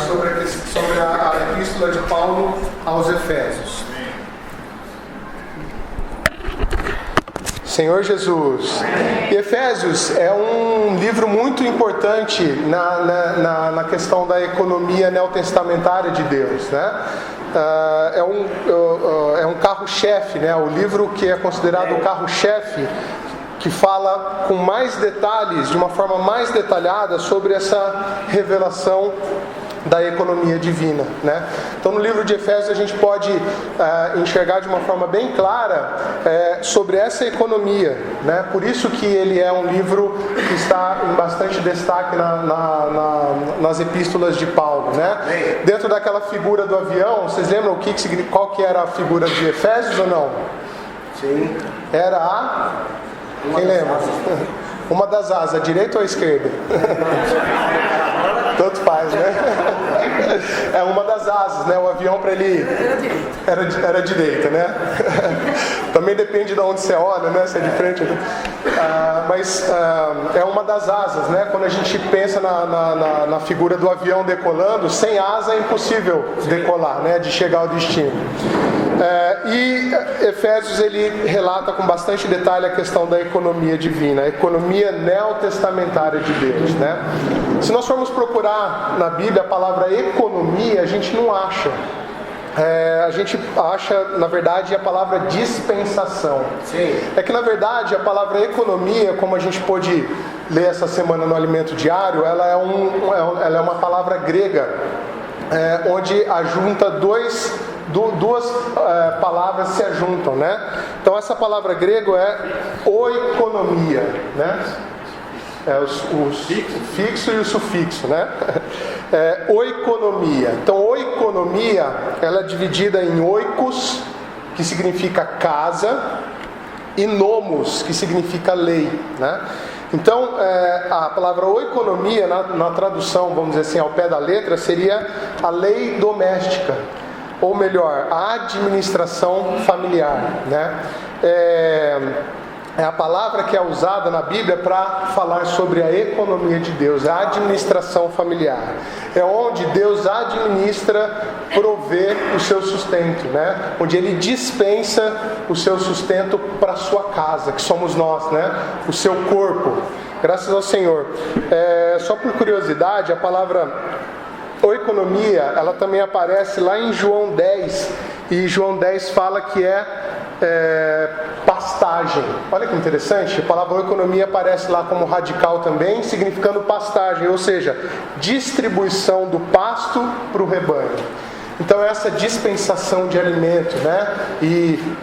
sobre a epístola de Paulo aos Efésios. Senhor Jesus, e Efésios é um livro muito importante na questão da economia neotestamentária de Deus, né? É um carro-chefe, né? O livro que é considerado o carro-chefe, que fala com mais detalhes, de uma forma mais detalhada, sobre essa revelação da economia divina, né? Então, no livro de Efésios a gente pode enxergar de uma forma bem clara sobre essa economia, né? Por isso que ele é um livro que está em bastante destaque nas epístolas de Paulo, né? Dentro daquela figura do avião, vocês lembram qual que era a figura de Efésios ou não? Sim. Era quem lembra? Uma das asas, a direita ou a esquerda? Tanto faz, né? É uma das asas, né? O avião para ele era direita, né? Também depende de onde você olha, né? Se é de frente. Mas é uma das asas, né? Quando a gente pensa na figura do avião decolando, sem asa é impossível decolar, né? De chegar ao destino. E Efésios ele relata com bastante detalhe a questão da economia divina, a economia neotestamentária de Deus, né? Se nós formos procurar na Bíblia a palavra economia, a gente não acha. A gente acha, na verdade, a palavra dispensação. Sim. É que, na verdade, a palavra economia, como a gente pôde ler essa semana no Alimento Diário, ela é uma palavra grega, onde ajunta duas palavras se ajuntam, né? Então essa palavra grega é oikonomia, né? O fixo e o sufixo, né? Oikonomia. Então oikonomia, ela é dividida em oikos, que significa casa, e nomos, que significa lei, né? Então, a palavra oikonomia, na tradução, vamos dizer assim, ao pé da letra, seria a lei doméstica, ou melhor, a administração familiar, né? É a palavra que é usada na Bíblia para falar sobre a economia de Deus, a administração familiar. É onde Deus administra, provê o seu sustento, né? Onde Ele dispensa o seu sustento para a sua casa, que somos nós, né? O seu corpo. Graças ao Senhor. Só por curiosidade, a palavra oikonomia, ela também aparece lá em João 10. E João 10 fala que pastagem. Olha que interessante, a palavra economia aparece lá como radical também, significando pastagem, ou seja, distribuição do pasto para o rebanho. Então essa dispensação de alimento, né? E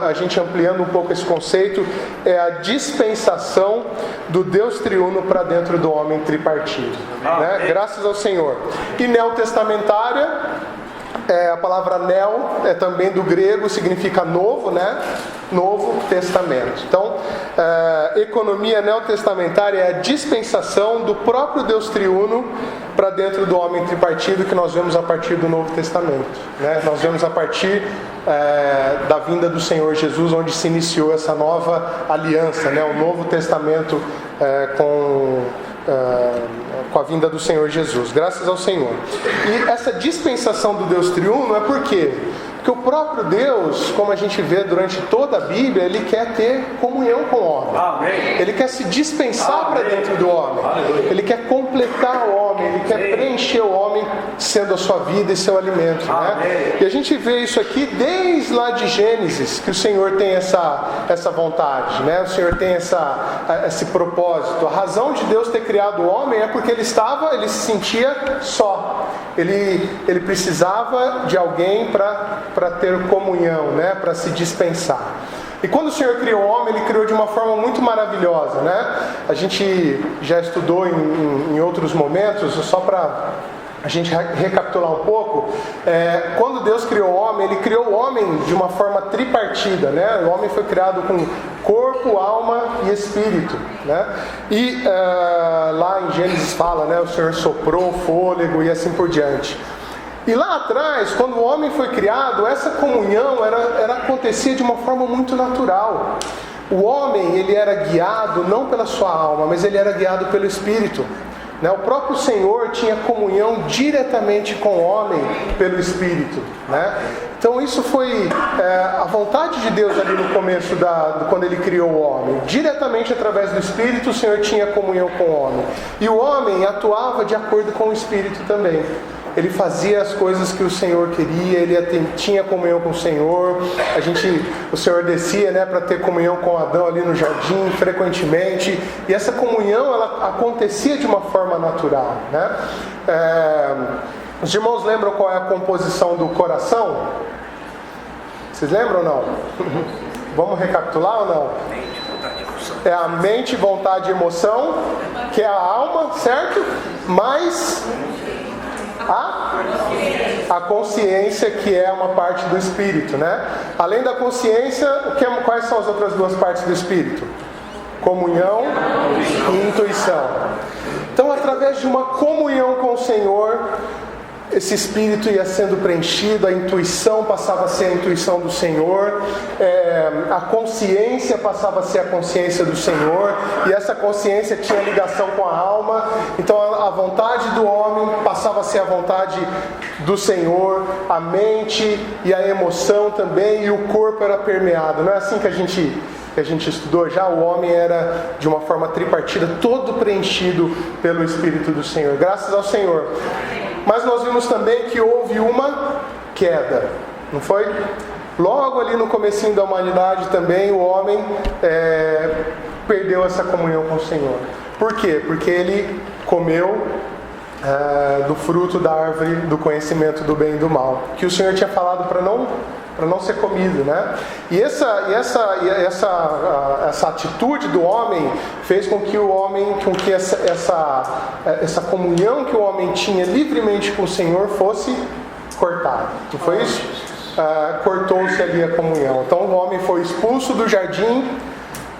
a gente ampliando um pouco esse conceito, é a dispensação do Deus triuno para dentro do homem tripartido, né? Graças ao Senhor. E neotestamentária, a palavra neo é também do grego, significa novo, né? Novo Testamento. Então, economia neotestamentária é a dispensação do próprio Deus triuno para dentro do homem tripartido, que nós vemos a partir do Novo Testamento, né? Nós vemos a partir da vinda do Senhor Jesus, onde se iniciou essa nova aliança, né? O Novo Testamento com a vinda do Senhor Jesus, graças ao Senhor. E essa dispensação do Deus triuno é por quê? Porque o próprio Deus, como a gente vê durante toda a Bíblia, Ele quer ter comunhão com o homem. Amém. Ele quer se dispensar para dentro do homem. Aleluia. Ele quer completar o homem, Ele quer preencher o homem sendo a sua vida e seu alimento, né? E a gente vê isso aqui desde lá de Gênesis, que o Senhor tem essa vontade, né? O Senhor tem esse propósito. A razão de Deus ter criado o homem é porque ele se sentia só. Ele precisava de alguém para ter comunhão, né? Para se dispensar. E quando o Senhor criou o homem, Ele criou de uma forma muito maravilhosa, né? A gente já estudou em outros momentos, só para a gente recapitular um pouco. Quando Deus criou o homem, Ele criou o homem de uma forma tripartida, né? O homem foi criado com corpo, alma e espírito, né? E lá em Gênesis fala, né? O Senhor soprou fôlego e assim por diante. E lá atrás, quando o homem foi criado, essa comunhão acontecia de uma forma muito natural. O homem, ele era guiado não pela sua alma, mas ele era guiado pelo Espírito. né? O próprio Senhor tinha comunhão diretamente com o homem pelo Espírito, né? Então isso foi a vontade de Deus ali no começo, quando Ele criou o homem. Diretamente através do Espírito o Senhor tinha comunhão com o homem. E o homem atuava de acordo com o Espírito também. Ele fazia as coisas que o Senhor queria, ele tinha comunhão com o Senhor. O Senhor descia, né, para ter comunhão com Adão ali no jardim, frequentemente. E essa comunhão, ela acontecia de uma forma natural, né? Os irmãos lembram qual é a composição do coração? Vocês lembram ou não? Vamos recapitular ou não? É a mente, vontade e emoção, que é a alma, certo? Mais a consciência, que é uma parte do espírito, né? Além da consciência, quais são as outras duas partes do espírito? Comunhão e intuição. Então, através de uma comunhão com o Senhor, esse espírito ia sendo preenchido, a intuição passava a ser a intuição do Senhor, a consciência passava a ser a consciência do Senhor, e essa consciência tinha ligação com a alma. Então a vontade do homem passava a ser a vontade do Senhor, a mente e a emoção também, e o corpo era permeado. Não é assim que a gente estudou já? O homem era de uma forma tripartida, todo preenchido pelo Espírito do Senhor, graças ao Senhor. Mas nós vimos também que houve uma queda, não foi? Logo ali no comecinho da humanidade também o homem perdeu essa comunhão com o Senhor. Por quê? Porque ele comeu do fruto da árvore do conhecimento do bem e do mal, que o Senhor tinha falado para não ser comido, né? E essa atitude do homem fez com que essa comunhão que o homem tinha livremente com o Senhor fosse cortada. Não foi isso? Cortou-se ali a comunhão. Então o homem foi expulso do jardim.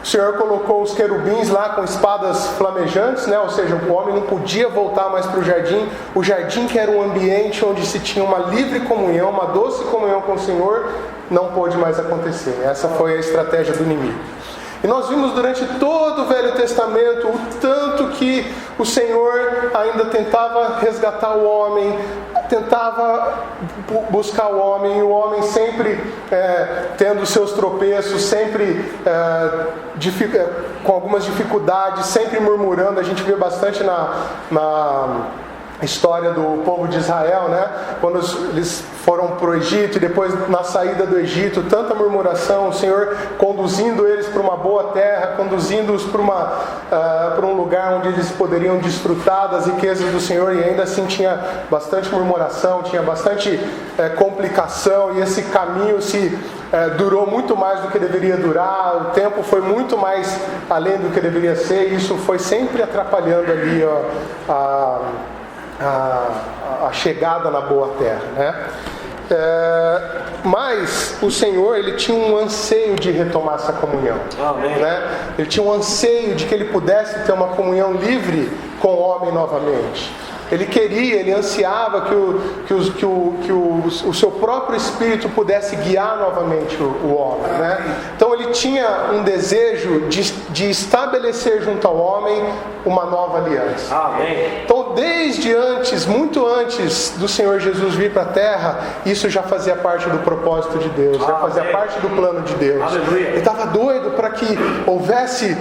O Senhor colocou os querubins lá com espadas flamejantes, né? Ou seja, o homem não podia voltar mais para o jardim. O jardim, que era um ambiente onde se tinha uma livre comunhão, uma doce comunhão com o Senhor, não pôde mais acontecer. Essa foi a estratégia do inimigo. E nós vimos durante todo o Velho Testamento o tanto que o Senhor ainda tentava resgatar o homem, tentava buscar o homem, e o homem sempre tendo seus tropeços, sempre com algumas dificuldades, sempre murmurando. A gente vê bastante na história do povo de Israel, né? Quando eles foram para o Egito e depois na saída do Egito, tanta murmuração, o Senhor conduzindo eles para uma boa terra, conduzindo-os para um lugar onde eles poderiam desfrutar das riquezas do Senhor, e ainda assim tinha bastante murmuração, tinha bastante complicação, e esse caminho durou muito mais do que deveria durar, o tempo foi muito mais além do que deveria ser, e isso foi sempre atrapalhando ali a chegada na boa terra, né? Mas o Senhor, ele tinha um anseio de retomar essa comunhão, né? Ele tinha um anseio de que ele pudesse ter uma comunhão livre com o homem novamente. Ele ansiava que o seu próprio Espírito pudesse guiar novamente o homem, né? Então ele tinha um desejo de estabelecer junto ao homem uma nova aliança. Amém. Então muito antes do Senhor Jesus vir para a terra, isso já fazia parte do propósito de Deus, já fazia parte do plano de Deus. Aleluia. Ele estava doido para que houvesse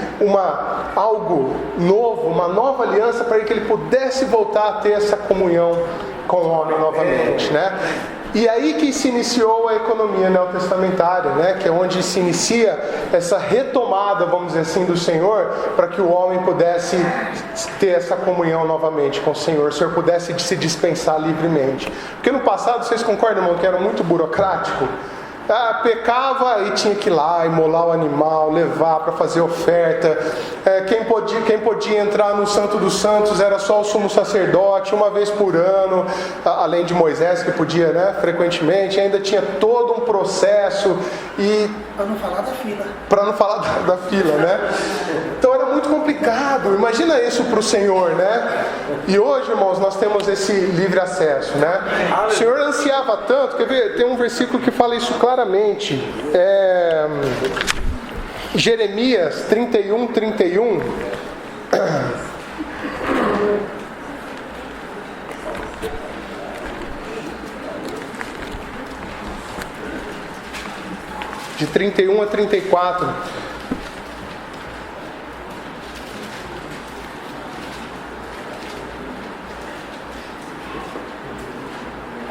algo novo, uma nova aliança, para que ele pudesse voltar a ter essa comunhão com o homem novamente, né? E aí que se iniciou a economia neotestamentária, né? Que é onde se inicia essa retomada, vamos dizer assim, do Senhor, para que o homem pudesse ter essa comunhão novamente com o Senhor pudesse se dispensar livremente. Porque no passado, vocês concordam, irmão, que era muito burocrático? Pecava e tinha que ir lá imolar o animal, levar para fazer oferta. Quem podia entrar no Santo dos Santos era só o sumo sacerdote, uma vez por ano, além de Moisés, que podia, né, frequentemente. Ainda tinha todo um processo. Para não falar da fila. Para não falar da fila, né? Então era muito complicado. Imagina isso para o Senhor, né? E hoje, irmãos, nós temos esse livre acesso, né? O Senhor ansiava tanto. Quer ver? Tem um versículo que fala isso claramente. Jeremias 31:31. De 31 a 34.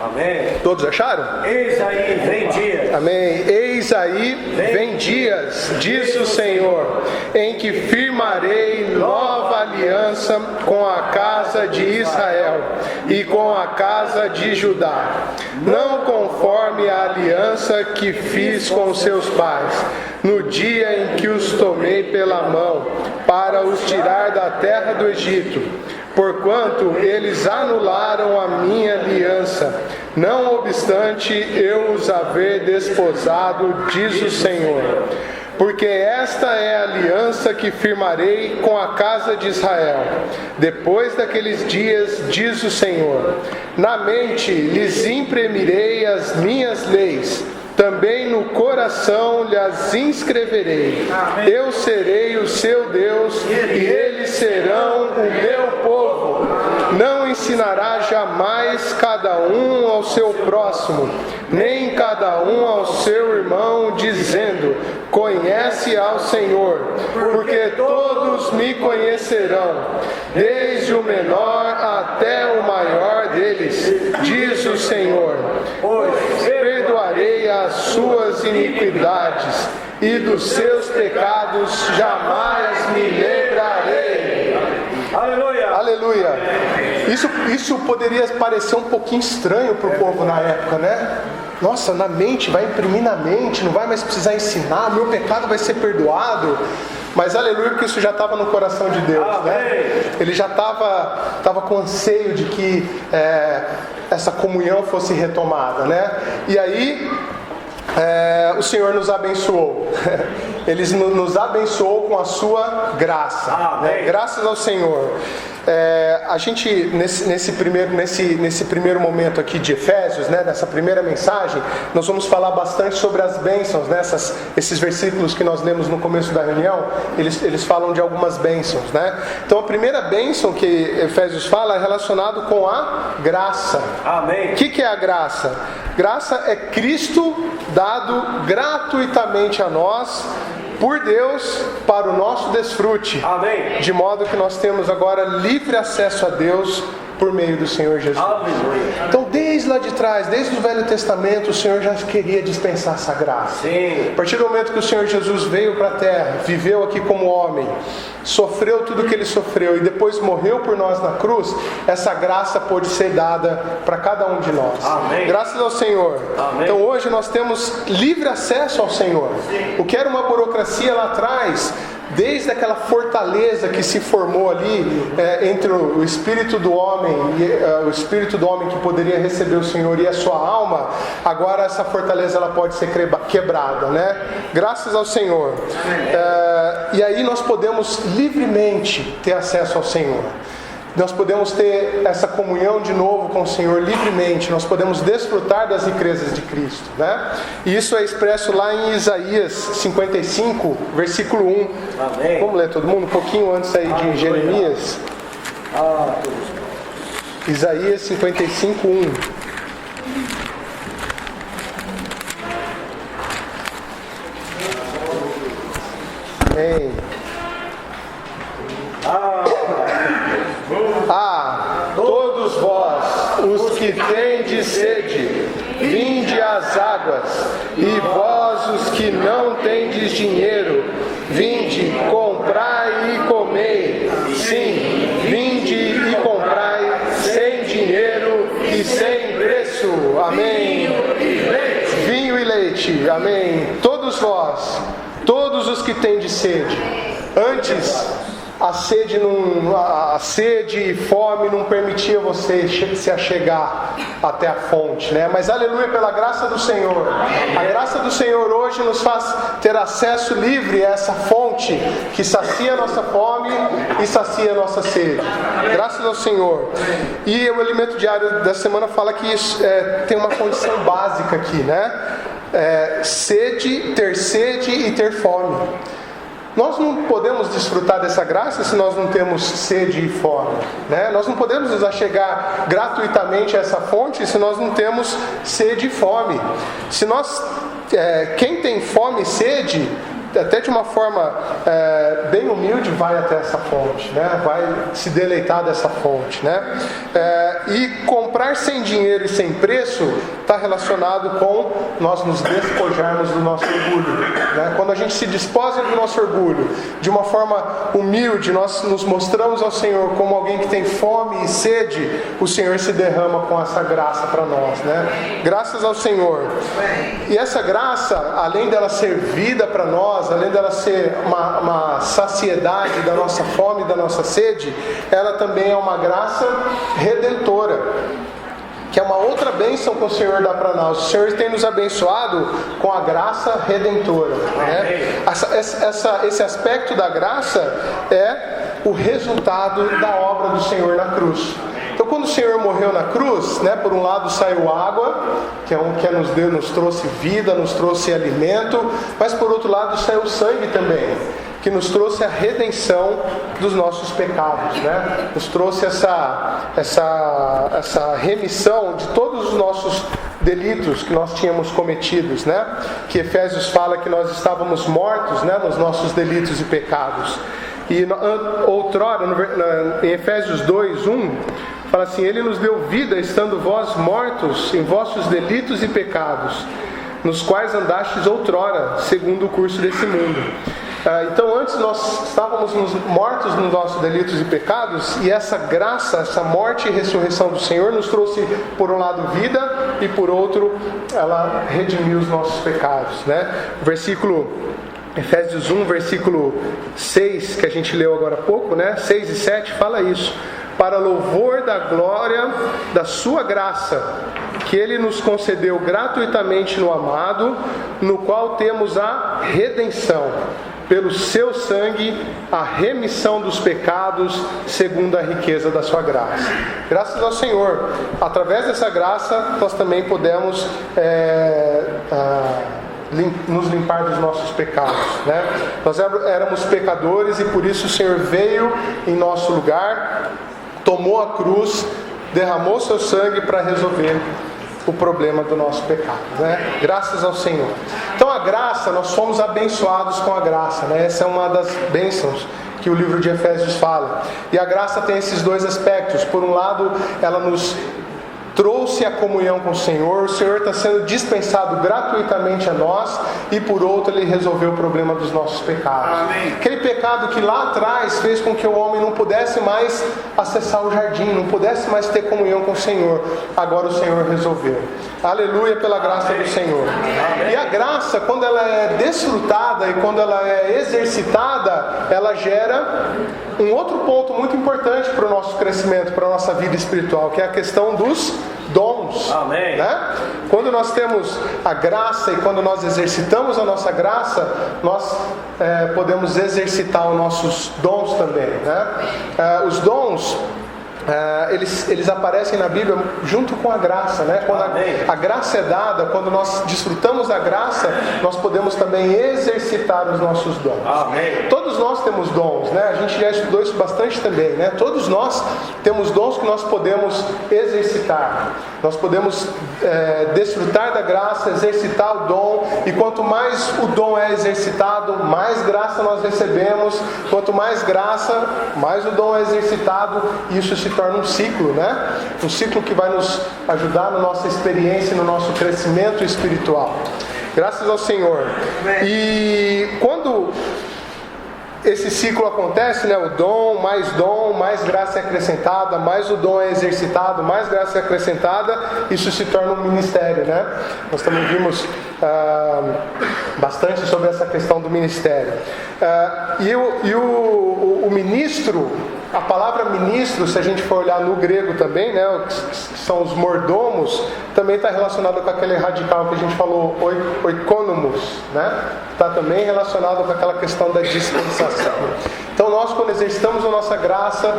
Amém. Todos acharam? Eis aí, vem dias. Amém. Eis aí, vem dias, diz o Senhor, em que firmarei nova aliança com a casa de Israel e com a casa de Judá, não conforme a aliança que fiz com seus pais, no dia em que os tomei pela mão, para os tirar da terra do Egito, porquanto eles anularam a minha aliança, não obstante eu os haver desposado, diz o Senhor. Porque esta é a aliança que firmarei com a casa de Israel. Depois daqueles dias, diz o Senhor, na mente lhes imprimirei as minhas leis, também no coração lhes inscreverei. Eu serei o seu Deus e eles serão o meu povo. Não ensinará jamais cada um ao seu próximo, nem cada um ao seu irmão, dizendo, conhece ao Senhor, porque todos me conhecerão, desde o menor até o maior deles, diz o Senhor. Pois perdoarei as suas iniquidades, e dos seus pecados jamais me lembrarei. Aleluia. Aleluia. Isso poderia parecer um pouquinho estranho para o povo na época, né? Nossa, na mente, vai imprimir na mente, não vai mais precisar ensinar, meu pecado vai ser perdoado. Mas aleluia, porque isso já estava no coração de Deus, né? Ele já estava com anseio de que essa comunhão fosse retomada, né? E aí o Senhor nos abençoou. Ele nos abençoou com a sua graça, né? Graças ao Senhor. A gente nesse primeiro momento aqui de Efésios, né, nessa primeira mensagem, nós vamos falar bastante sobre as bênçãos, né, esses versículos que nós lemos no começo da reunião, eles falam de algumas bênçãos, né? Então a primeira bênção que Efésios fala é relacionado com a graça. Amém. O que é a graça? Graça é Cristo dado gratuitamente a nós por Deus para o nosso desfrute. Amém. De modo que nós temos agora livre acesso a Deus por meio do Senhor Jesus. Aleluia. Então desde lá de trás, desde o Velho Testamento, o Senhor já queria dispensar essa graça. Sim. A partir do momento que o Senhor Jesus veio para a terra, viveu aqui como homem, sofreu tudo o que ele sofreu e depois morreu por nós na cruz, essa graça pôde ser dada para cada um de nós. Amém. Graças ao Senhor. Amém. Então hoje nós temos livre acesso ao Senhor. O que era uma burocracia lá atrás, desde aquela fortaleza que se formou ali entre o espírito do homem e o espírito do homem que poderia receber o Senhor e a sua alma, agora essa fortaleza ela pode ser quebrada, né? Graças ao Senhor. E aí nós podemos livremente ter acesso ao Senhor. Nós podemos ter essa comunhão de novo com o Senhor livremente. Nós podemos desfrutar das riquezas de Cristo, né? E isso é expresso lá em Isaías 55, versículo 1. Amém. Vamos ler todo mundo um pouquinho antes aí de Jeremias. Isaías 55, 1. Amém. Todos vós, os que tendes sede, vinde às águas, e vós, os que não tendes dinheiro, vinde, comprai e comei. Sim, vinde e comprai sem dinheiro e sem preço. Amém. Vinho e leite. Amém. Todos vós, todos os que tendes sede. Antes, a sede e fome não permitia você se achegar até a fonte, né? Mas aleluia, pela graça do Senhor. A graça do Senhor hoje nos faz ter acesso livre a essa fonte que sacia a nossa fome e sacia a nossa sede. Graças ao Senhor. E o alimento diário da semana fala que isso, tem uma condição básica aqui, né? Ter sede e ter fome. Nós não podemos desfrutar dessa graça se nós não temos sede e fome, né? Nós não podemos nos achegar gratuitamente a essa fonte se nós não temos sede e fome. Se nós, quem tem fome e sede, até de uma forma bem humilde, vai até essa fonte, né? Vai se deleitar dessa fonte, né? E comprar sem dinheiro e sem preço está relacionado com nós nos despojarmos do nosso orgulho, né? Quando a gente se desposa do nosso orgulho, de uma forma humilde, nós nos mostramos ao Senhor como alguém que tem fome e sede, o Senhor se derrama com essa graça para nós, né? Graças ao Senhor. E essa graça, além dela ser vida para nós, além dela ser uma saciedade da nossa fome e da nossa sede, ela também é uma graça redentora, que é uma outra bênção que o Senhor dá para nós. O Senhor tem nos abençoado com a graça redentora, né? Esse aspecto da graça é o resultado da obra do Senhor na cruz. Então, quando o Senhor morreu na cruz, né, por um lado saiu água, que nos trouxe vida, nos trouxe alimento, mas por outro lado saiu sangue também, que nos trouxe a redenção dos nossos pecados, né? Nos trouxe essa remissão de todos os nossos delitos que nós tínhamos cometidos, né? Que Efésios fala que nós estávamos mortos, né, nos nossos delitos e pecados. E outrora, em Efésios 2:1, fala assim: Ele nos deu vida, estando vós mortos em vossos delitos e pecados, nos quais andastes outrora, segundo o curso desse mundo. Então antes nós estávamos mortos nos nossos delitos e pecados, e essa graça, essa morte e ressurreição do Senhor nos trouxe, por um lado, vida, e por outro, ela redimiu os nossos pecados, né? Efésios 1, versículo 6, que a gente leu agora há pouco, né? 6 e 7, fala isso: para louvor da glória da sua graça, que Ele nos concedeu gratuitamente no amado, no qual temos a redenção, pelo seu sangue, a remissão dos pecados, segundo a riqueza da sua graça. Graças ao Senhor, através dessa graça, nós também podemos nos limpar dos nossos pecados, né? Nós éramos pecadores e por isso o Senhor veio em nosso lugar, tomou a cruz, derramou seu sangue para resolver o problema do nosso pecado, né? Graças ao Senhor. Então a graça, nós fomos abençoados com a graça, né? Essa é uma das bênçãos que o livro de Efésios fala. E a graça tem esses dois aspectos. Por um lado, ela nos trouxe a comunhão com o Senhor está sendo dispensado gratuitamente a nós, e por outro, Ele resolveu o problema dos nossos pecados. Amém. Aquele pecado que lá atrás fez com que o homem não pudesse mais acessar o jardim, não pudesse mais ter comunhão com o Senhor, agora o Senhor resolveu. Aleluia, pela graça do Senhor. Amém. E a graça, quando ela é desfrutada e quando ela é exercitada, ela gera um outro ponto muito importante para o nosso crescimento, para a nossa vida espiritual, que é a questão dos dons. Amém. Né? Quando nós temos a graça e quando nós exercitamos a nossa graça, nós podemos exercitar os nossos dons também, né? Os dons, eles aparecem na Bíblia junto com a graça, né? Quando a graça é dada, quando nós desfrutamos da graça, nós podemos também exercitar os nossos dons. Amém. Todos nós temos dons, né? A gente já estudou isso bastante também, né? Todos nós temos dons que nós podemos exercitar. Nós podemos desfrutar da graça, exercitar o dom, e quanto mais o dom é exercitado, mais graça nós recebemos. Quanto mais graça, mais o dom é exercitado, e isso se torna um ciclo, né? Um ciclo que vai nos ajudar na nossa experiência, no nosso crescimento espiritual. Graças ao Senhor. E quando esse ciclo acontece, né? O dom, mais graça é acrescentada, mais o dom é exercitado, mais graça é acrescentada, isso se torna um ministério, né? Nós também vimos bastante sobre essa questão do ministério. O ministro, a palavra ministro, se a gente for olhar no grego também, né, que são os mordomos, também está relacionado com aquele radical que a gente falou, oikonomos, né? Está também relacionado com aquela questão da dispensação. Então nós, quando exercitamos a nossa graça,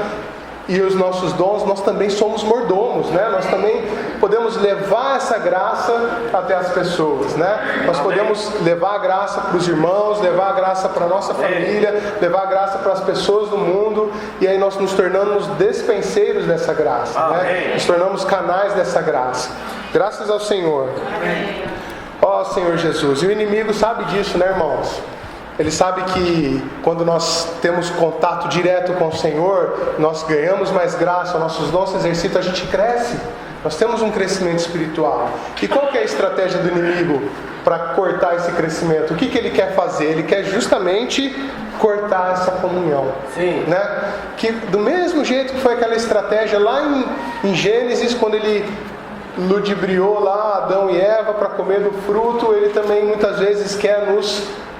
e os nossos dons, nós também somos mordomos, né? Nós também podemos levar essa graça até as pessoas, né? Nós podemos levar a graça para os irmãos, levar a graça para a nossa família, levar a graça para as pessoas do mundo, e aí nós nos tornamos despenseiros dessa graça, né? Nos tornamos canais dessa graça. Graças ao Senhor. Ó Senhor Jesus. E o inimigo sabe disso, né, irmãos? Ele sabe que quando nós temos contato direto com o Senhor, nós ganhamos mais graça, nossos dons se exercitam, a gente cresce. Nós temos um crescimento espiritual. E qual que é a estratégia do inimigo para cortar esse crescimento? O que ele quer fazer? Ele quer justamente cortar essa comunhão. Sim. Né? Que do mesmo jeito que foi aquela estratégia lá em Gênesis, quando ele ludibriou lá Adão e Eva para comer do fruto, ele também muitas vezes quer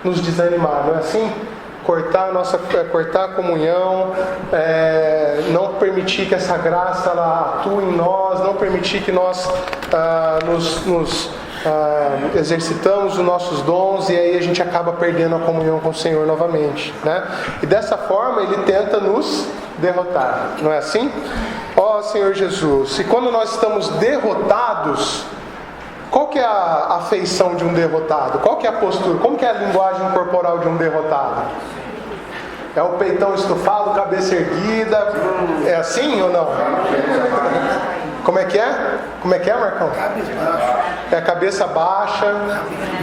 nos desanimar, não é assim? Cortar a comunhão, não permitir que essa graça ela atue em nós, não permitir que nós exercitamos os nossos dons, e aí a gente acaba perdendo a comunhão com o Senhor novamente, né? E dessa forma ele tenta nos derrotar, não é assim? Ó Senhor Jesus, e quando nós estamos derrotados, qual que é a feição de um derrotado? Qual que é a postura? Como que é a linguagem corporal de um derrotado? É o peitão estufado, cabeça erguida, é assim ou não? Como é que é? Como é que é, Marcão? É a cabeça baixa.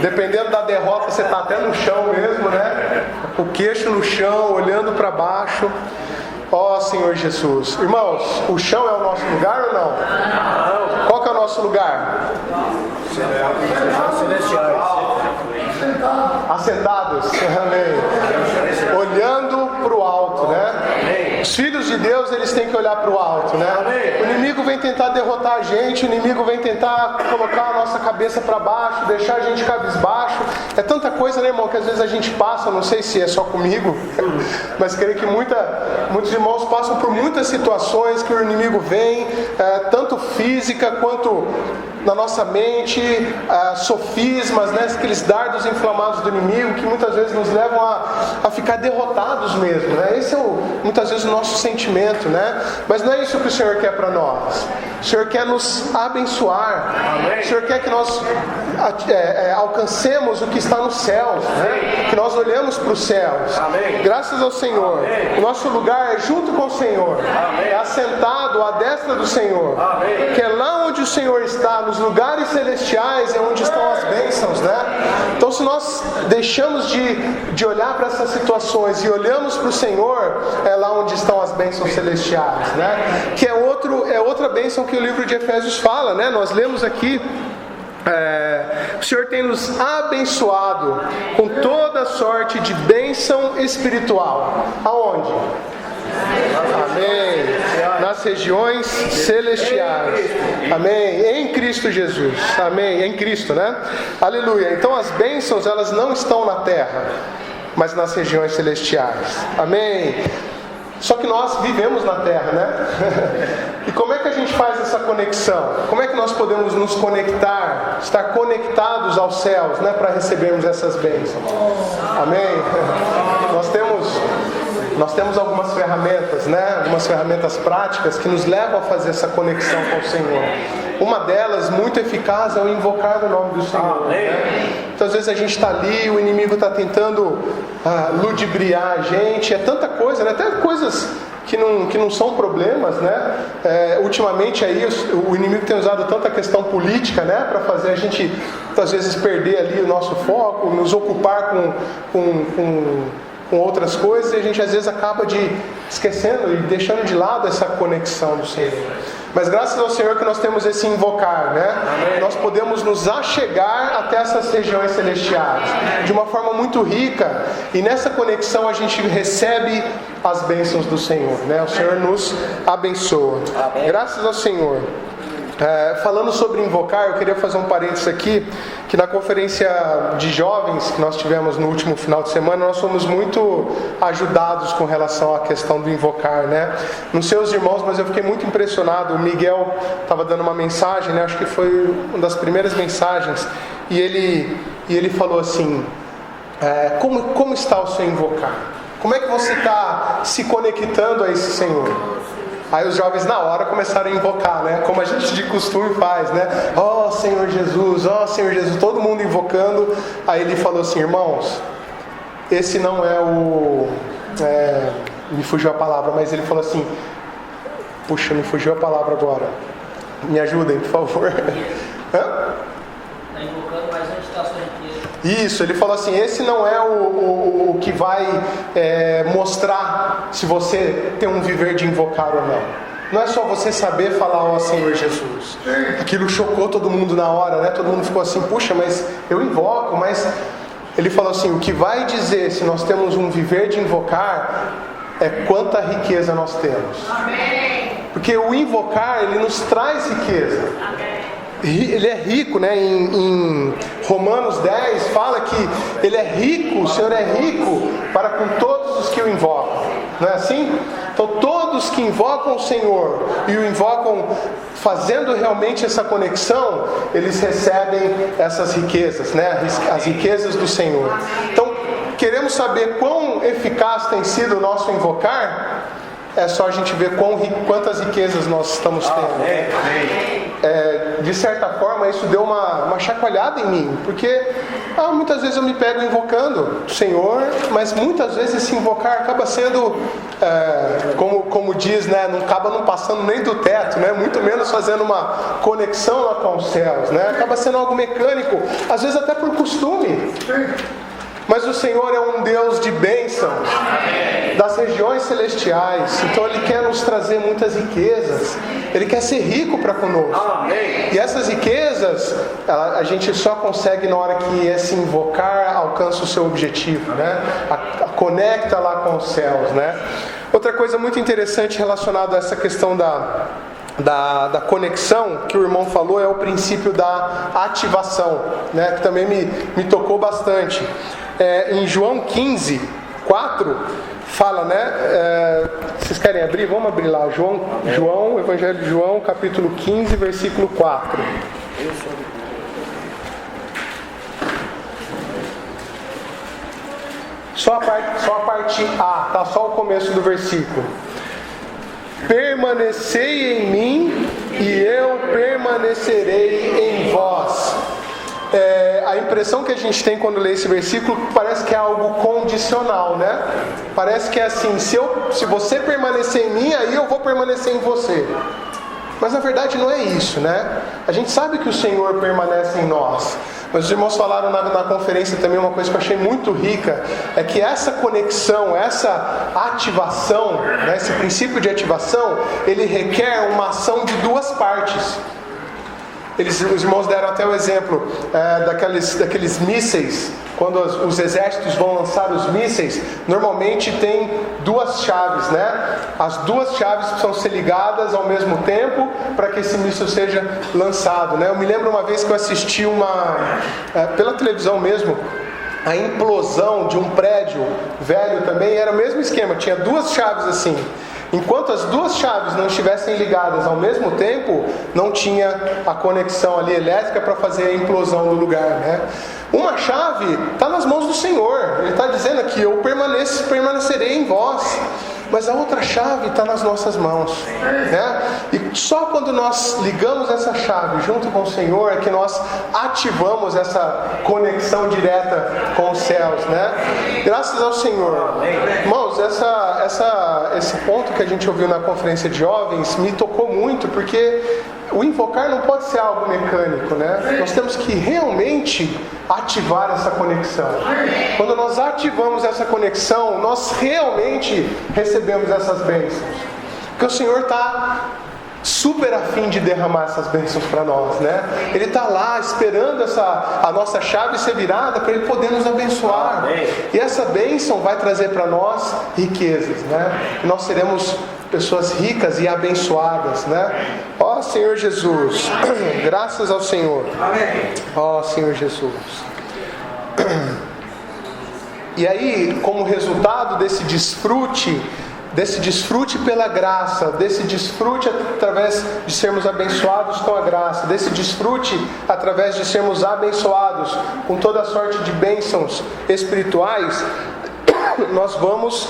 Dependendo da derrota, você está até no chão mesmo, né? O queixo no chão, olhando para baixo. Ó Senhor Jesus. Irmãos, o chão é o nosso lugar ou não? Qual que é o nosso lugar? Assentados. Amém. Olhando para o alto, né? Os filhos de Deus, eles têm que olhar para o alto, né? O inimigo vem tentar derrotar a gente, o inimigo vem tentar colocar a nossa cabeça para baixo, deixar a gente cabisbaixo. É tanta coisa, né, irmão, que às vezes a gente passa, não sei se é só comigo, mas creio que muitos irmãos passam por muitas situações que o inimigo vem, tanto física quanto na nossa mente, sofismas, né, aqueles dardos inflamados do inimigo que muitas vezes nos levam a ficar derrotados mesmo, né? Esse é muitas vezes o nosso sentimento, né? Mas não é isso que o Senhor quer para nós. O Senhor quer nos abençoar. Amém. O Senhor quer que nós alcancemos o que está nos céus, né? Que nós olhamos para os céus. Amém. Graças ao Senhor. Amém. O nosso lugar é junto com o Senhor. Amém. É assentado à destra do Senhor. Amém. Que é lá onde o Senhor está, nos lugares celestiais, é onde estão as bênçãos, né? Então, se nós deixamos de olhar para essas situações e olhamos para o Senhor, é lá onde estão as bênçãos celestiais, né? Que é outra bênção que o livro de Efésios fala, né? Nós lemos aqui, o Senhor tem nos abençoado com toda sorte de bênção espiritual. Aonde? Amém. Nas regiões celestiais. Amém. Em Cristo Jesus. Amém. Em Cristo, né? Aleluia. Então as bênçãos, elas não estão na terra, mas nas regiões celestiais. Amém. Só que nós vivemos na terra, né? E como é que a gente faz essa conexão? Como é que nós podemos nos conectar, estar conectados aos céus, né, para recebermos essas bênçãos? Amém? Nós temos algumas ferramentas, né? Algumas ferramentas práticas que nos levam a fazer essa conexão com o Senhor. Uma delas, muito eficaz, é o invocar o nome do Senhor. Né? Então, às vezes a gente está ali, o inimigo está tentando ludibriar a gente. É tanta coisa, né? Até coisas que não são problemas, né? Ultimamente aí o inimigo tem usado tanta questão política, né? Para fazer a gente, às vezes, perder ali o nosso foco, nos ocupar com outras coisas, e a gente às vezes acaba esquecendo e deixando de lado essa conexão do Senhor. Mas graças ao Senhor que nós temos esse invocar, né? Amém. Nós podemos nos achegar até essas regiões celestiais de uma forma muito rica, e nessa conexão a gente recebe as bênçãos do Senhor, né? O Senhor nos abençoa. Amém. Graças ao Senhor. Falando sobre invocar, eu queria fazer um parênteses aqui, que na conferência de jovens que nós tivemos no último final de semana, nós fomos muito ajudados com relação à questão do invocar, né? Não sei os irmãos, mas eu fiquei muito impressionado. O Miguel estava dando uma mensagem, né? Acho que foi uma das primeiras mensagens, e ele falou assim, como está o seu invocar? Como é que você está se conectando a esse Senhor? Aí os jovens na hora começaram a invocar, né? Como a gente de costume faz, né? Ó Senhor Jesus, ó Senhor Jesus, todo mundo invocando. Aí ele falou assim: irmãos, esse não é o... me fugiu a palavra, mas ele falou assim... Puxa, me fugiu a palavra agora. Me ajudem, por favor. Hã? Está invocando, mas onde está a sua riqueza? Isso, ele falou assim: esse não é o que vai mostrar se você tem um viver de invocar ou não. Não é só você saber falar ó Senhor Jesus. Aquilo chocou todo mundo na hora, né? Todo mundo ficou assim: puxa, mas eu invoco, mas... Ele falou assim: o que vai dizer se nós temos um viver de invocar é quanta riqueza nós temos. Amém. Porque o invocar, ele nos traz riqueza. Amém. Ele é rico, né? Em Romanos 10 fala que ele é rico, o Senhor é rico para com todos os que o invocam. Não é assim? Então todos que invocam o Senhor e o invocam fazendo realmente essa conexão, eles recebem essas riquezas, né? As riquezas do Senhor. Então, queremos saber quão eficaz tem sido o nosso invocar? É só a gente ver quantas riquezas nós estamos tendo. De certa forma, isso deu uma chacoalhada em mim, porque muitas vezes eu me pego invocando o Senhor, mas muitas vezes esse invocar acaba sendo, como diz, né, acaba não passando nem do teto, né, muito menos fazendo uma conexão lá com os céus, né, acaba sendo algo mecânico, às vezes até por costume. Mas o Senhor é um Deus de bênçãos, das regiões celestiais. Então Ele quer nos trazer muitas riquezas. Ele quer ser rico para conosco. E essas riquezas, a gente só consegue na hora que esse invocar alcança o seu objetivo, né? Conecta lá com os céus, né? Outra coisa muito interessante relacionada a essa questão da conexão que o irmão falou é o princípio da ativação, né? Que também me tocou bastante. Em João 15, 4 fala, né? Vocês querem abrir? Vamos abrir lá. João, Evangelho de João, capítulo 15, versículo 4. Só a parte A, tá? Só o começo do versículo. Permanecei em mim e eu permanecerei em vós. A impressão que a gente tem quando lê esse versículo parece que é algo condicional, né? Parece que é assim: se você permanecer em mim, aí eu vou permanecer em você. Mas na verdade não é isso, né? A gente sabe que o Senhor permanece em nós. Mas os irmãos falaram na conferência também uma coisa que eu achei muito rica: é que essa conexão, essa ativação, né, esse princípio de ativação, ele requer uma ação de duas partes. Os irmãos deram até o exemplo daqueles mísseis. Quando os exércitos vão lançar os mísseis, normalmente tem duas chaves, né? As duas chaves precisam ser ligadas ao mesmo tempo para que esse míssil seja lançado, né? Eu me lembro uma vez que eu assisti pela televisão mesmo, a implosão de um prédio velho também, era o mesmo esquema, tinha duas chaves assim. Enquanto as duas chaves não estivessem ligadas ao mesmo tempo, não tinha a conexão ali elétrica para fazer a implosão do lugar, né? Uma chave está nas mãos do Senhor. Ele está dizendo aqui: eu permanecerei em vós. Mas a outra chave está nas nossas mãos, né? E só quando nós ligamos essa chave junto com o Senhor é que nós ativamos essa conexão direta com os céus, né? Graças ao Senhor. Irmãos, esse ponto que a gente ouviu na conferência de jovens me tocou muito, porque o invocar não pode ser algo mecânico, né? Nós temos que realmente ativar essa conexão. Quando nós ativamos essa conexão, nós realmente recebemos essas bênçãos. Porque o Senhor está super afim de derramar essas bênçãos para nós, né? Ele está lá esperando a nossa chave ser virada para Ele poder nos abençoar. E essa bênção vai trazer para nós riquezas, né? E nós seremos pessoas ricas e abençoadas, né? Ó Senhor Jesus, graças ao Senhor. Ó Senhor Jesus. E aí, como resultado desse desfrute pela graça, desse desfrute através de sermos abençoados com a graça, desse desfrute através de sermos abençoados com toda sorte de bênçãos espirituais, nós vamos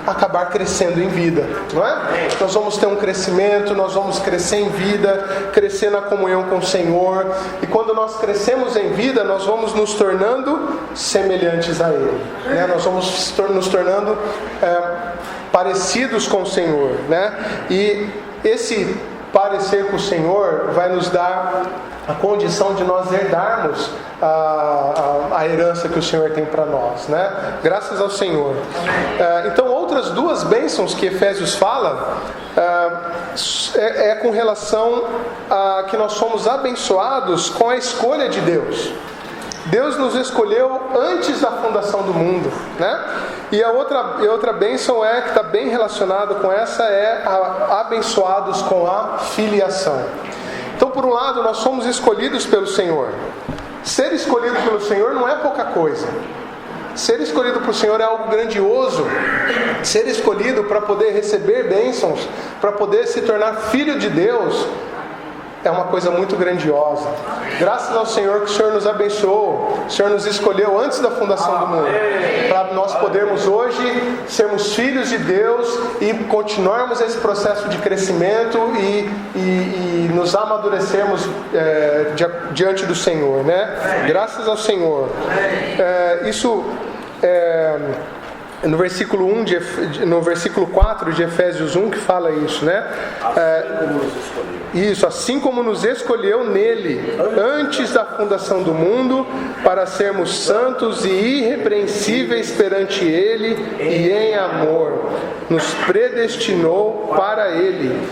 acabar crescendo em vida, não é? Nós vamos ter um crescimento, nós vamos crescer em vida, crescer na comunhão com o Senhor, e quando nós crescemos em vida, nós vamos nos tornando semelhantes a Ele, né? Nós vamos nos tornando parecidos com o Senhor, né? E esse parecer com o Senhor vai nos dar a condição de nós herdarmos a herança que o Senhor tem para nós, né? Graças ao Senhor. Então, outras duas bênçãos que Efésios fala é com relação a que nós somos abençoados com a escolha de Deus. Deus nos escolheu antes da fundação do mundo, né? E a outra bênção que está bem relacionada com essa abençoados com a filiação. Então, por um lado, nós somos escolhidos pelo Senhor. Ser escolhido pelo Senhor não é pouca coisa. Ser escolhido pelo Senhor é algo grandioso. Ser escolhido para poder receber bênçãos, para poder se tornar filho de Deus, é uma coisa muito grandiosa. Graças ao Senhor que o Senhor nos abençoou, o Senhor nos escolheu antes da fundação do mundo, para nós podermos hoje sermos filhos de Deus e continuarmos esse processo de crescimento e nos amadurecermos diante do Senhor, né? Graças ao Senhor. Isso no versículo 4 de Efésios 1 que fala isso, né? Isso, assim como nos escolheu nele, antes da fundação do mundo, para sermos santos e irrepreensíveis perante ele e em amor, nos predestinou para ele.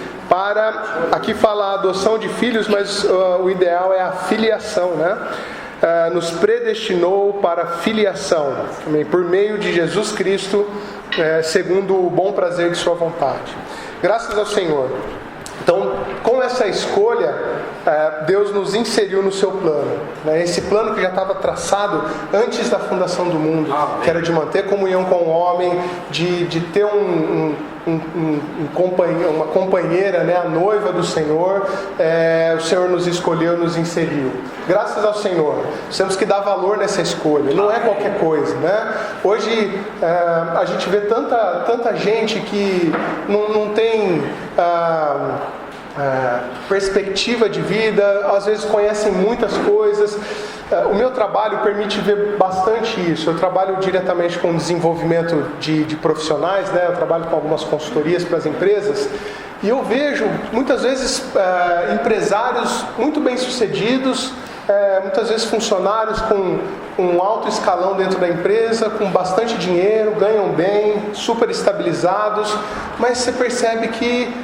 Aqui fala a adoção de filhos, mas o ideal é a filiação, né? Nos predestinou para a filiação, por meio de Jesus Cristo, segundo o bom prazer de sua vontade. Graças ao Senhor. Então, com essa escolha, Deus nos inseriu no seu plano, né? Esse plano que já estava traçado antes da fundação do mundo, que era de manter comunhão com o homem, de ter uma companheira, né? A noiva do Senhor. O Senhor nos escolheu, nos inseriu. Graças ao Senhor. Temos que dar valor nessa escolha, não é qualquer coisa, né? Hoje a gente vê tanta gente que não tem perspectiva de vida, às vezes conhecem muitas coisas. O meu trabalho permite ver bastante isso. Eu trabalho diretamente com desenvolvimento de profissionais, né? Eu trabalho com algumas consultorias para as empresas, e eu vejo muitas vezes empresários muito bem sucedidos, muitas vezes funcionários com um alto escalão dentro da empresa, com bastante dinheiro, ganham bem, super estabilizados, mas você percebe que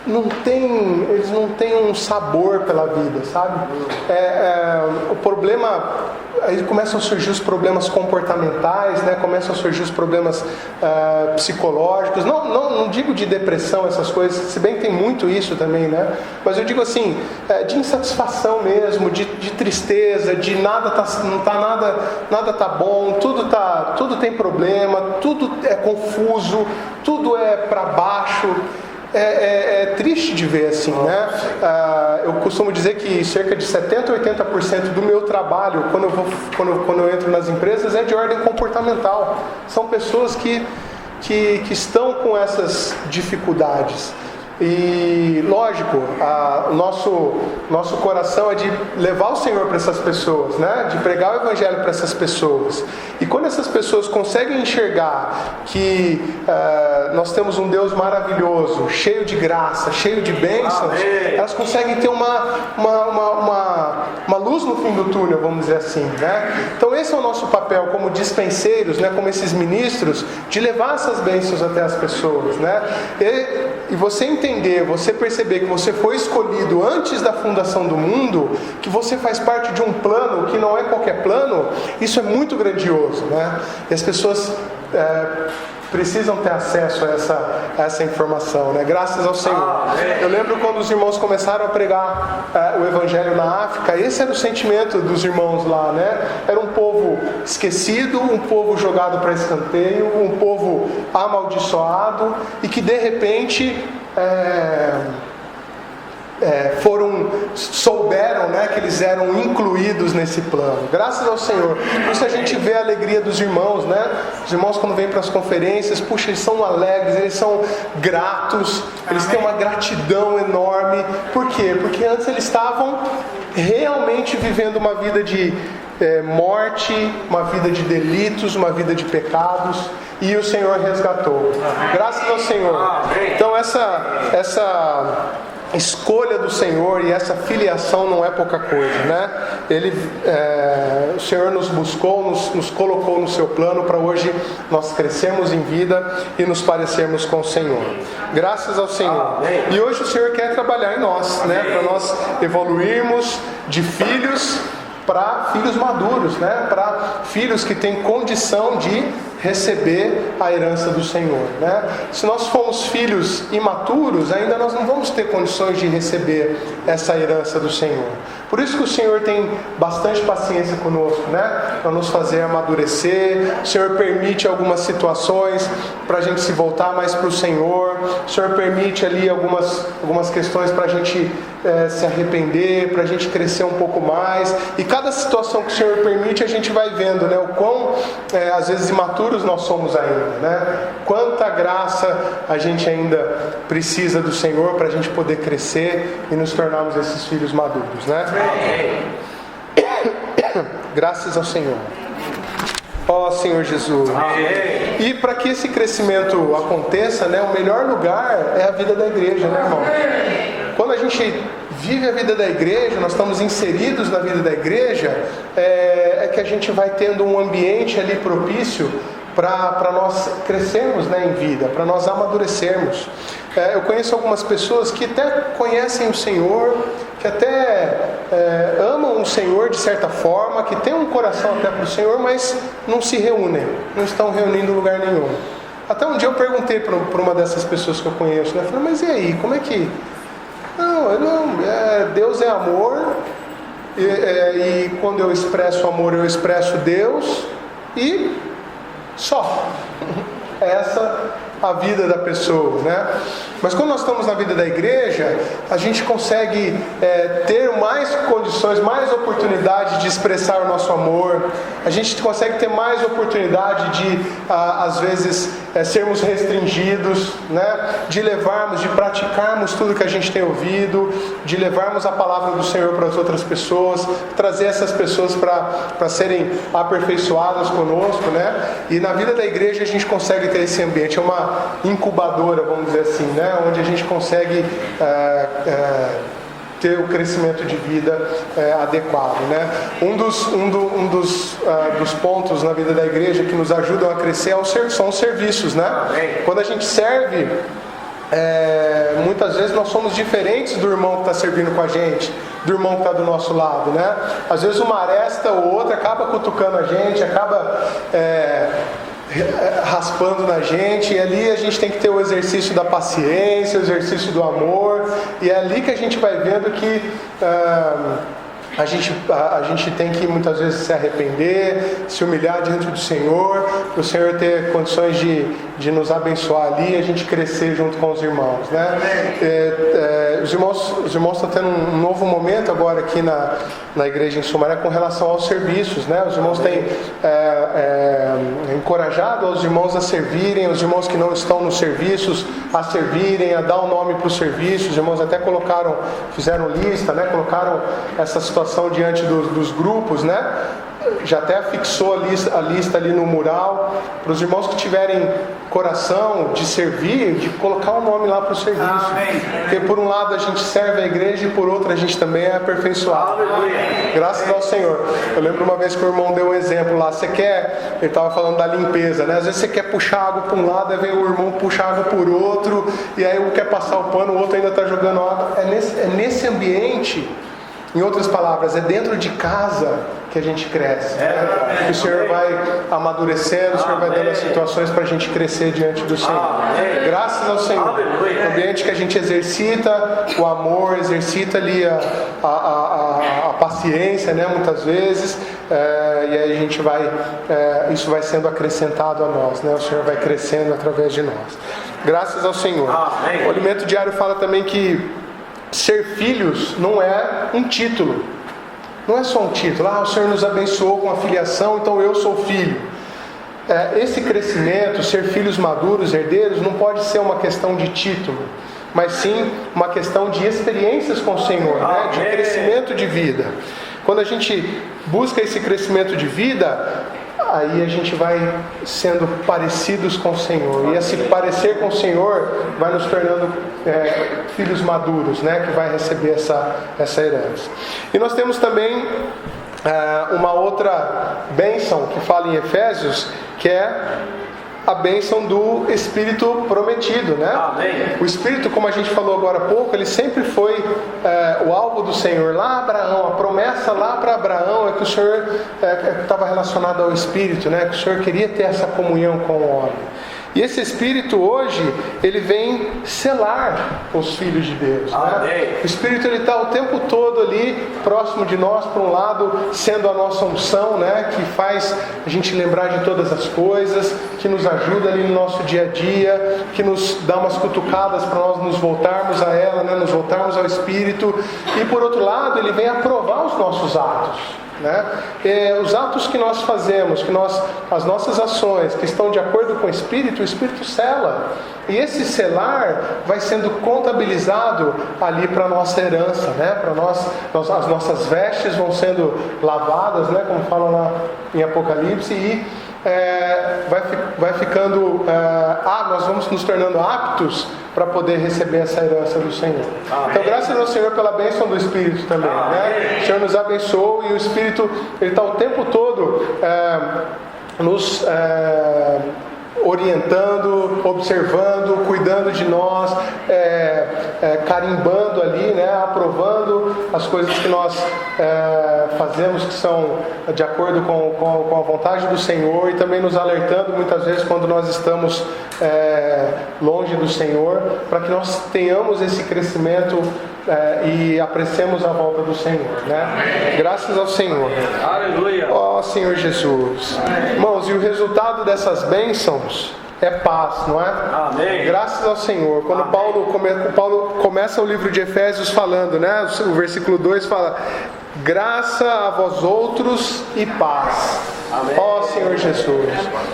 eles não têm um sabor pela vida, sabe? O problema, aí começam a surgir os problemas comportamentais, né? Começam a surgir os problemas psicológicos, não digo de depressão, essas coisas, se bem que tem muito isso também, né? Mas eu digo assim, de insatisfação mesmo, de tristeza, de nada tá bom, tudo tem problema, tudo é confuso, tudo é para baixo. É triste de ver assim, né? Eu costumo dizer que cerca de 70% a 80% do meu trabalho, quando eu entro nas empresas, é de ordem comportamental. São pessoas que estão com essas dificuldades. E lógico, o nosso coração é de levar o Senhor para essas pessoas, né? De pregar o Evangelho para essas pessoas. E quando essas pessoas conseguem enxergar que nós temos um Deus maravilhoso, cheio de graça, cheio de bênçãos, elas conseguem ter uma luz no fim do túnel, vamos dizer assim, né? Então esse é o nosso papel como dispenseiros, né? Como esses ministros, de levar essas bênçãos até as pessoas, né? E você entender, você perceber que você foi escolhido antes da fundação do mundo, que você faz parte de um plano que não é qualquer plano, isso é muito grandioso, né? E as pessoas precisam ter acesso a essa informação, né? Graças ao Senhor. Eu lembro quando os irmãos começaram a pregar o Evangelho na África, esse era o sentimento dos irmãos lá, né? Era um povo esquecido, um povo jogado para escanteio, um povo amaldiçoado, e que de repente souberam, né, que eles eram incluídos nesse plano. Graças ao Senhor. Por isso a gente vê a alegria dos irmãos, né? Os irmãos quando vêm para as conferências, puxa, eles são alegres, eles são gratos, eles têm uma gratidão enorme. Por quê? Porque antes eles estavam realmente vivendo uma vida de morte, uma vida de delitos, uma vida de pecados, e o Senhor resgatou. Graças ao Senhor. Então essa escolha do Senhor e essa filiação não é pouca coisa, né? O Senhor nos buscou, nos colocou no seu plano para hoje nós crescermos em vida e nos parecermos com o Senhor. Graças ao Senhor. E hoje o Senhor quer trabalhar em nós, né? Para nós evoluirmos de filhos para filhos maduros, né? Para filhos que têm condição de receber a herança do Senhor, né? Se nós formos filhos imaturos, ainda nós não vamos ter condições de receber essa herança do Senhor. Por isso que o Senhor tem bastante paciência conosco, né? Para nos fazer amadurecer. O Senhor permite algumas situações para a gente se voltar mais para o Senhor. O Senhor permite ali algumas questões para a gente se arrepender, para a gente crescer um pouco mais. E cada situação que o Senhor permite, a gente vai vendo, né? O quão às vezes imaturos nós somos ainda, né? Quanta graça a gente ainda precisa do Senhor para a gente poder crescer e nos tornarmos esses filhos maduros, né? Graças ao Senhor. Ó Senhor Jesus. E para que esse crescimento aconteça, né? O melhor lugar é a vida da igreja, né, irmão? Quando a gente vive a vida da igreja, nós estamos inseridos na vida da igreja, é que a gente vai tendo um ambiente ali propício para nós crescermos, né, em vida, para nós amadurecermos. Eu conheço algumas pessoas que até conhecem o Senhor, que até amam o Senhor de certa forma, que têm um coração até para o Senhor, mas não se reúnem, não estão reunindo em lugar nenhum. Até um dia eu perguntei para uma dessas pessoas que eu conheço, né, eu falei, mas e aí, como é que... Deus é amor, e quando eu expresso amor, eu expresso Deus, e só. Essa a vida da pessoa, né? Mas quando nós estamos na vida da igreja, a gente consegue ter mais condições, mais oportunidade de expressar o nosso amor. A gente consegue ter mais oportunidade de, às vezes, sermos restringidos, né? De levarmos, de praticarmos tudo que a gente tem ouvido, de levarmos a palavra do Senhor para as outras pessoas, trazer essas pessoas para serem aperfeiçoadas conosco, né? E na vida da igreja a gente consegue ter esse ambiente, é uma incubadora, vamos dizer assim, né? Onde a gente consegue ter o crescimento de vida adequado, né? Um dos pontos na vida da igreja que nos ajudam a crescer são os serviços, né? Quando a gente serve, muitas vezes nós somos diferentes do irmão que está servindo com a gente, do irmão que está do nosso lado, né? Às vezes uma aresta ou outra acaba cutucando a gente, acaba raspando na gente, e ali a gente tem que ter o exercício da paciência, o exercício do amor, e é ali que a gente vai vendo que a gente tem que muitas vezes se arrepender, se humilhar diante do Senhor, para o Senhor ter condições de nos abençoar ali e a gente crescer junto com os irmãos, né? Os irmãos estão tendo um novo momento agora aqui na igreja em Sumaré com relação aos serviços, né? Os irmãos têm encorajado os irmãos a servirem, os irmãos que não estão nos serviços a servirem, a dar o nome para os serviços. Os irmãos até fizeram lista, né? Colocaram essa situação diante dos grupos, né? Já até fixou a lista ali no mural, para os irmãos que tiverem coração de servir, de colocar o nome lá para o serviço. Amém. Porque por um lado a gente serve a igreja e por outro a gente também é aperfeiçoado. Aleluia. Graças ao Senhor. Eu lembro uma vez que o irmão deu um exemplo lá, ele estava falando da limpeza, né? Às vezes você quer puxar água para um lado, aí vem o irmão puxar água por outro, e aí um quer passar o pano, o outro ainda está jogando água. É nesse ambiente, em outras palavras, é dentro de casa que a gente cresce, né? Que o Senhor vai amadurecendo, o Senhor vai dando as situações para a gente crescer diante do Senhor. Graças ao Senhor. O ambiente que a gente exercita o amor, exercita ali a paciência, né? Muitas vezes, e aí a gente isso vai sendo acrescentado a nós, né? O Senhor vai crescendo através de nós. Graças ao Senhor. O alimento diário fala também que ser filhos não é um título. Não é só um título. O Senhor nos abençoou com a filiação, então eu sou filho. Esse crescimento, ser filhos maduros, herdeiros, não pode ser uma questão de título, mas sim uma questão de experiências com o Senhor, né? De crescimento de vida. Quando a gente busca esse crescimento de vida, aí a gente vai sendo parecidos com o Senhor. E esse parecer com o Senhor vai nos tornando filhos maduros, né? Que vai receber essa herança. E nós temos também uma outra bênção que fala em Efésios, que é a bênção do Espírito prometido, né? Amém. O Espírito, como a gente falou agora há pouco, ele sempre foi o alvo do Senhor. Lá Abraão, a promessa lá para Abraão é que o Senhor estava relacionado ao Espírito, né? Que o Senhor queria ter essa comunhão com o homem. E esse Espírito hoje, ele vem selar os filhos de Deus, né? O Espírito, ele está o tempo todo ali, próximo de nós, por um lado, sendo a nossa unção, né? Que faz a gente lembrar de todas as coisas, que nos ajuda ali no nosso dia a dia, que nos dá umas cutucadas para nós nos voltarmos a ela, né? Nos voltarmos ao Espírito. E por outro lado, ele vem aprovar os nossos atos, né? Os atos que nós fazemos, as nossas ações que estão de acordo com o Espírito sela. E esse selar vai sendo contabilizado ali para a nossa herança, né? Para as nossas vestes vão sendo lavadas, né? Como fala lá em Apocalipse, e vai ficando nós vamos nos tornando aptos para poder receber essa herança do Senhor. Então, graças ao Senhor pela bênção do Espírito também, né? O Senhor nos abençoou e o Espírito, ele está o tempo todo nos orientando, observando, cuidando de nós, carimbando ali, né? Aprovando as coisas que nós fazemos que são de acordo com a vontade do Senhor, e também nos alertando muitas vezes quando nós estamos longe do Senhor, para que nós tenhamos esse crescimento e apreciemos a volta do Senhor, né? Graças ao Senhor. Aleluia. Ó Senhor Jesus. Irmãos, e o resultado dessas bênçãos é paz, não é? Amém. Graças ao Senhor. Quando Paulo começa o livro de Efésios falando, né? O versículo 2 fala: graça a vós outros e paz. Amém. Ó Senhor Jesus,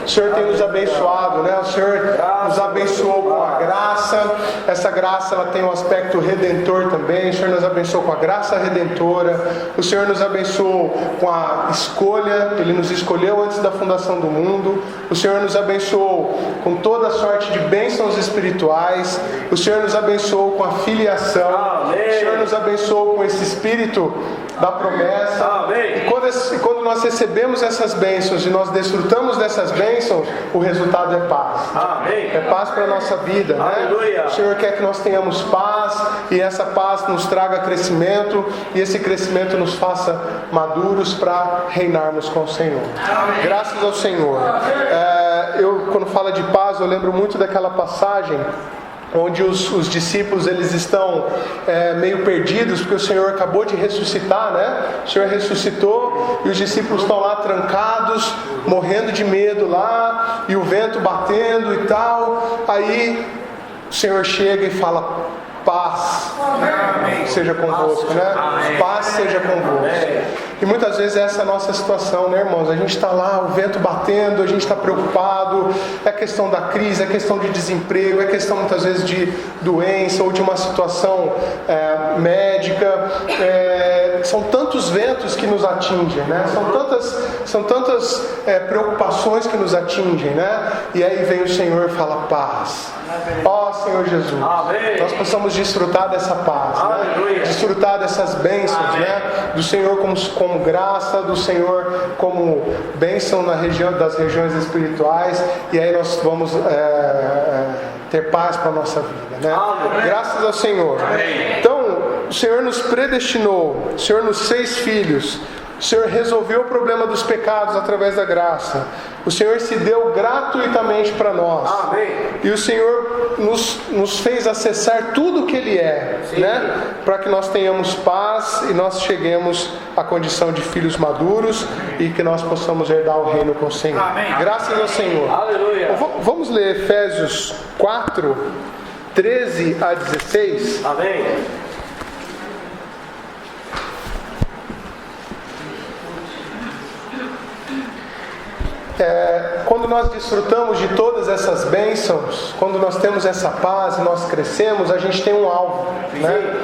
o Senhor tem nos abençoado, né? O Senhor nos abençoou com a graça. Essa graça, ela tem um aspecto redentor também. O Senhor nos abençoou com a graça redentora. O Senhor nos abençoou com a escolha. Ele nos escolheu antes da fundação do mundo. O Senhor nos abençoou com toda sorte de bênçãos espirituais. O Senhor nos abençoou com a filiação. Amém. O Senhor nos abençoou com esse espírito da promessa. Amém. E quando nós recebemos essas bênçãos e nós desfrutamos dessas bênçãos, o resultado é paz. Amém. É paz para a nossa vida, né? Aleluia. O Senhor quer que nós tenhamos paz, e essa paz nos traga crescimento, e esse crescimento nos faça maduros para reinarmos com o Senhor. Amém. Graças ao Senhor. Quando fala de paz, eu lembro muito daquela passagem onde os discípulos, eles estão meio perdidos, porque o Senhor acabou de ressuscitar, né? O Senhor ressuscitou e os discípulos estão lá trancados, morrendo de medo lá, e o vento batendo e tal. Aí o Senhor chega e fala: paz seja convosco, né? Paz seja convosco. E muitas vezes essa é a nossa situação, né, irmãos? A gente está lá, o vento batendo, a gente está preocupado, é questão da crise, é questão de desemprego, é questão muitas vezes de doença ou de uma situação médica. São tantos ventos que nos atingem, né? São tantas preocupações que nos atingem, né? E aí vem o Senhor e fala: paz. Ó Senhor Jesus. Amém. Nós possamos desfrutar dessa paz, né? Desfrutar dessas bênçãos, né? Do Senhor como graça, do Senhor como bênção das regiões espirituais, e aí nós vamos ter paz para a nossa vida, né? Graças ao Senhor. Então, o Senhor nos predestinou, o Senhor nos fez filhos, o Senhor resolveu o problema dos pecados através da graça. O Senhor se deu gratuitamente para nós. Amém. E o Senhor nos fez acessar tudo o que Ele é, né? Para que nós tenhamos paz e nós cheguemos à condição de filhos maduros e que nós possamos herdar o reino com o Senhor. Amém. Graças ao Senhor. Aleluia. Vamos ler Efésios 4, 13 a 16. Amém. quando nós desfrutamos de todas essas bênçãos, quando nós temos essa paz e nós crescemos, a gente tem um alvo, né?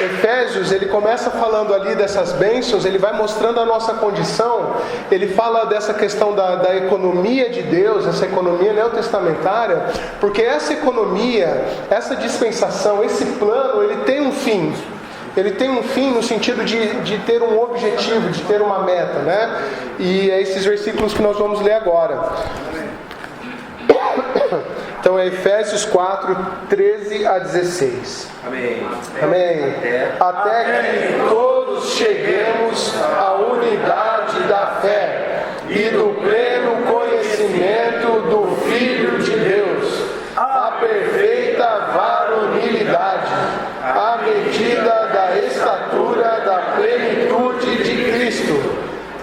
Efésios, ele começa falando ali dessas bênçãos, ele vai mostrando a nossa condição, ele fala dessa questão da economia de Deus, essa economia neotestamentária, porque essa economia, essa dispensação, esse plano, ele tem um fim. Ele tem um fim no sentido de ter um objetivo, de ter uma meta, né? E é esses versículos que nós vamos ler agora. Então é Efésios 4, 13 a 16. Amém. Amém. Até que todos cheguemos à unidade da fé e do pleno conhecimento do Filho de Deus, a perfeita varonilidade, à medida da estatura da plenitude de Cristo,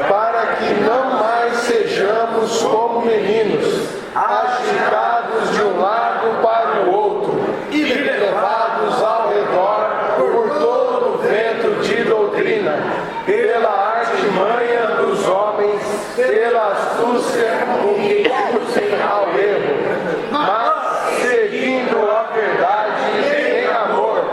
para que não mais sejamos como meninos, agitados de um lado para o outro e levados ao redor por todo o vento de doutrina, pela artimanha dos homens, pela astúcia com que induzem ao erro, mas seguindo a verdade em amor,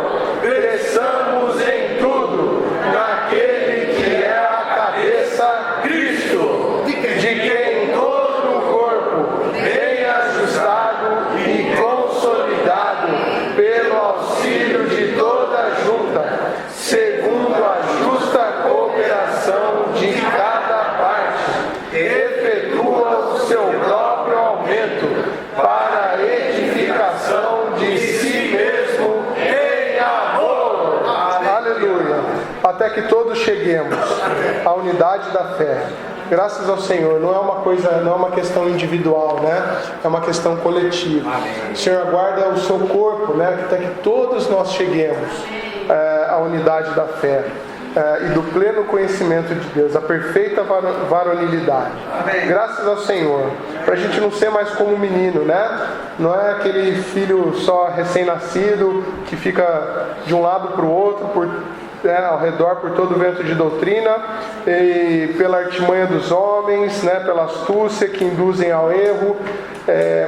cresçamos em tudo naquele que é a cabeça, Cristo, de quem todo o corpo, bem ajustado e consolidado pelo auxílio de toda junta, segundo a justa cooperação de cada parte, efetua o seu próprio aumento para a edificação de si mesmo em amor. Aleluia. Até que todos cheguemos à unidade da fé. Graças ao Senhor, não é uma questão individual, né? É uma questão coletiva. O Senhor aguarda o seu corpo, né? Até que todos nós cheguemos à unidade da fé. E do pleno conhecimento de Deus, a perfeita varonilidade. Graças ao Senhor, para a gente não ser mais como um menino, né? Não é aquele filho só recém-nascido que fica de um lado para o outro, ao redor por todo o vento de doutrina, e pela artimanha dos homens, né? Pela astúcia que induzem ao erro,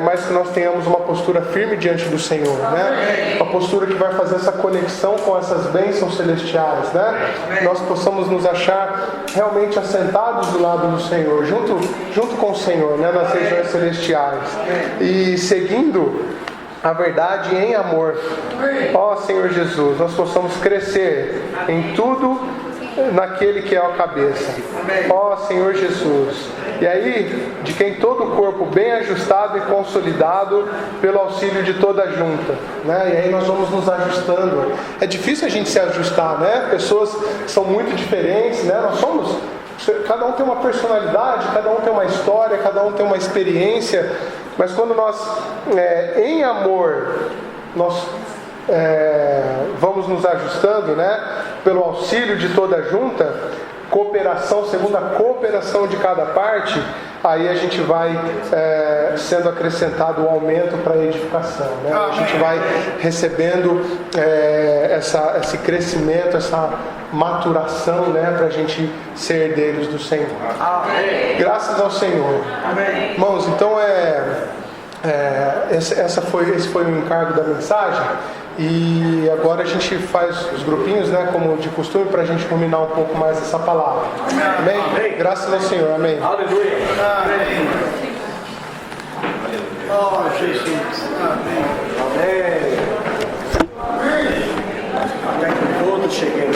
mas que nós tenhamos uma postura firme diante do Senhor, né? Uma postura que vai fazer essa conexão com essas bênçãos celestiais, né? Nós possamos nos achar realmente assentados do lado do Senhor, junto com o Senhor, né? Nas regiões celestiais, e seguindo a verdade em amor. Ó Senhor Jesus, nós possamos crescer em tudo naquele que é a cabeça. Ó Senhor Jesus. E aí, de quem todo o corpo bem ajustado e consolidado pelo auxílio de toda junta, né? E aí nós vamos nos ajustando. É difícil a gente se ajustar, né? Pessoas são muito diferentes, né? Cada um tem uma personalidade, cada um tem uma história, cada um tem uma experiência. Mas quando nós, em amor, nós vamos nos ajustando, né? Pelo auxílio de toda junta, cooperação, segundo a cooperação de cada parte, aí a gente vai sendo acrescentado o aumento para a edificação, né? A gente vai recebendo esse crescimento, essa maturação, né? Para a gente ser herdeiros do Senhor. Amém. Graças ao Senhor. Amém. Irmãos, então esse foi o encargo da mensagem. E agora a gente faz os grupinhos, né, como de costume, para a gente ruminar um pouco mais essa palavra. Amém? Amém? Graças ao Senhor. Amém. Aleluia. Amém. Oh, Jesus. Amém. Amém. Até que todos cheguemos.